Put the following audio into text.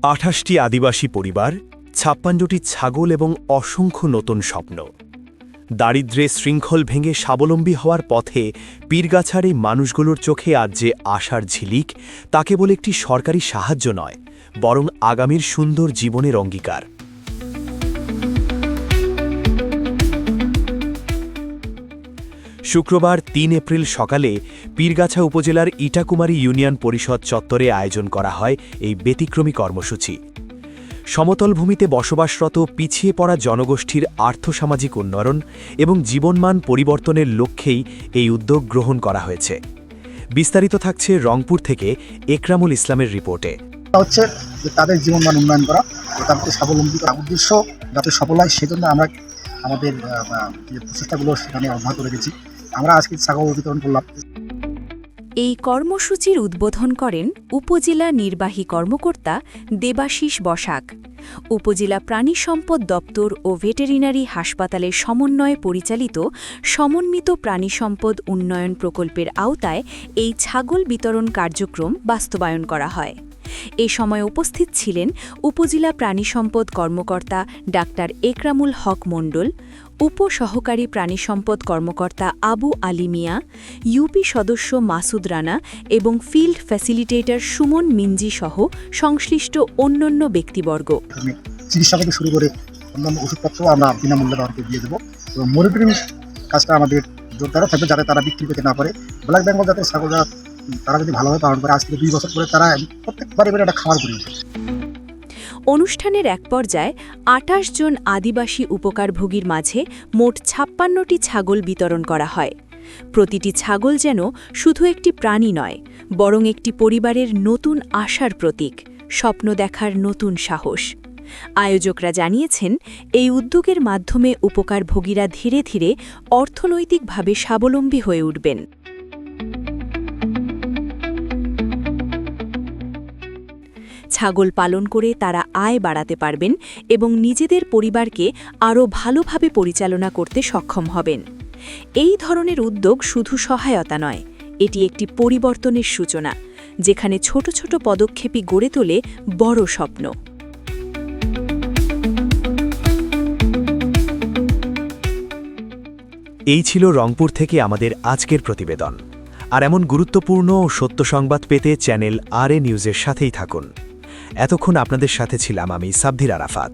২৮টি আদিবাসী পরিবার, ৫৬টি ছাগল এবং অসংখ্য নতুন স্বপ্ন। দারিদ্র্যে শৃঙ্খল ভেঙে স্বাবলম্বী হওয়ার পথে পীরগাছার এই মানুষগুলোর চোখে আজ যে আশার ঝিলিক, তা কেবল একটি সরকারি সাহায্য নয়, বরং আগামীর সুন্দর জীবনের অঙ্গীকার। শুক্রবার ৩ এপ্রিল সকালে পীরগাছা উপজেলার ইটাকুমারী ইউনিয়ন পরিষদ চত্বরে আয়োজন করা হয় এই ব্যতিক্রমী কর্মসূচি। সমতল ভূমিতে বসবাসরত পিছিয়ে পড়া জনগোষ্ঠীর আর্থসামাজিক উন্নয়ন এবং জীবনমান পরিবর্তনের লক্ষ্যেই এই উদ্যোগ গ্রহণ করা হয়েছে। বিস্তারিত থাকছে রংপুর থেকে একরামুল ইসলামের রিপোর্টে। হচ্ছে যে তাদের জীবনমান উন্নয়ন করা, তাদেরকে স্বাবলম্বী করার উদ্দেশ্য যাতে সফল হয়, সেজন্য আমরা আমাদের যে প্রচেষ্টাগুলো সেখানে অব্যাহত রেখেছি। আমরা আজকে ছাগল বিতরণ করলাম। এই কর্মসূচির উদ্বোধন করেন উপজেলা নির্বাহী কর্মকর্তা দেবাশিস বসাক। উপজেলা প্রাণী সম্পদ দপ্তর ও ভেটেরিনারি হাসপাতালের সমন্বয়ে পরিচালিত সমন্বিত প্রাণী সম্পদ উন্নয়ন প্রকল্পের আওতায় এই ছাগল বিতরণ কার্যক্রম বাস্তবায়ন করা হয়। এ সময় উপস্থিত ছিলেন উপজেলা প্রাণী সম্পদ কর্মকর্তা ডাক্তার একরামুল হক মণ্ডল, উপসহকারী প্রাণী সম্পদ কর্মকর্তা আবু আলী মিয়া, ইউপি সদস্য মাসুদ রানা এবং ফিল্ড ফ্যাসিলিটেটর সুমন মিঞ্জি সহ সংশ্লিষ্ট অন্যান্য ব্যক্তিবর্গ। চিকিৎসা থেকে শুরু করে অন্যান্য ওষুধপত্র আমরা বিনামূল্যে তাদেরকে দিয়ে দেবো এবং মনিটরিং কাজটা আমাদের জোরদারও থাকবে, যাতে তারা বিক্রি করতে না পারে। ব্ল্যাক বেঙ্গল যাতে ছাগলরা তারা যদি ভালোভাবে পালন করে, আজ থেকে ২ বছর পরে তারা প্রত্যেক বাড়ি একটা খামার করে উঠবে। অনুষ্ঠানের এক পর্যায়ে ২৮ জন আদিবাসী উপকারভোগীর মাঝে মোট ৫৬টি ছাগল বিতরণ করা হয়। প্রতিটি ছাগল যেন শুধু একটি প্রাণী নয়, বরং একটি পরিবারের নতুন আশার প্রতীক, স্বপ্ন দেখার নতুন সাহস। আয়োজকরা জানিয়েছেন, এই উদ্যোগের মাধ্যমে উপকারভোগীরা ধীরে ধীরে অর্থনৈতিকভাবে স্বাবলম্বী হয়ে উঠবেন। ছাগল পালন করে তারা আয় বাড়াতে পারবেন এবং নিজেদের পরিবারকে আরও ভালোভাবে পরিচালনা করতে সক্ষম হবেন। এই ধরনের উদ্যোগ শুধু সহায়তা নয়, এটি একটি পরিবর্তনের সূচনা, যেখানে ছোট ছোট পদক্ষেপই গড়ে তোলে বড় স্বপ্ন। এই ছিল রংপুর থেকে আমাদের আজকের প্রতিবেদন। আর এমন গুরুত্বপূর্ণ ও সত্য সংবাদ পেতে চ্যানেল RA নিউজের সাথেই থাকুন। এতক্ষণ আপনাদের সাথে ছিলাম আমি সাব্বির আরাফাত।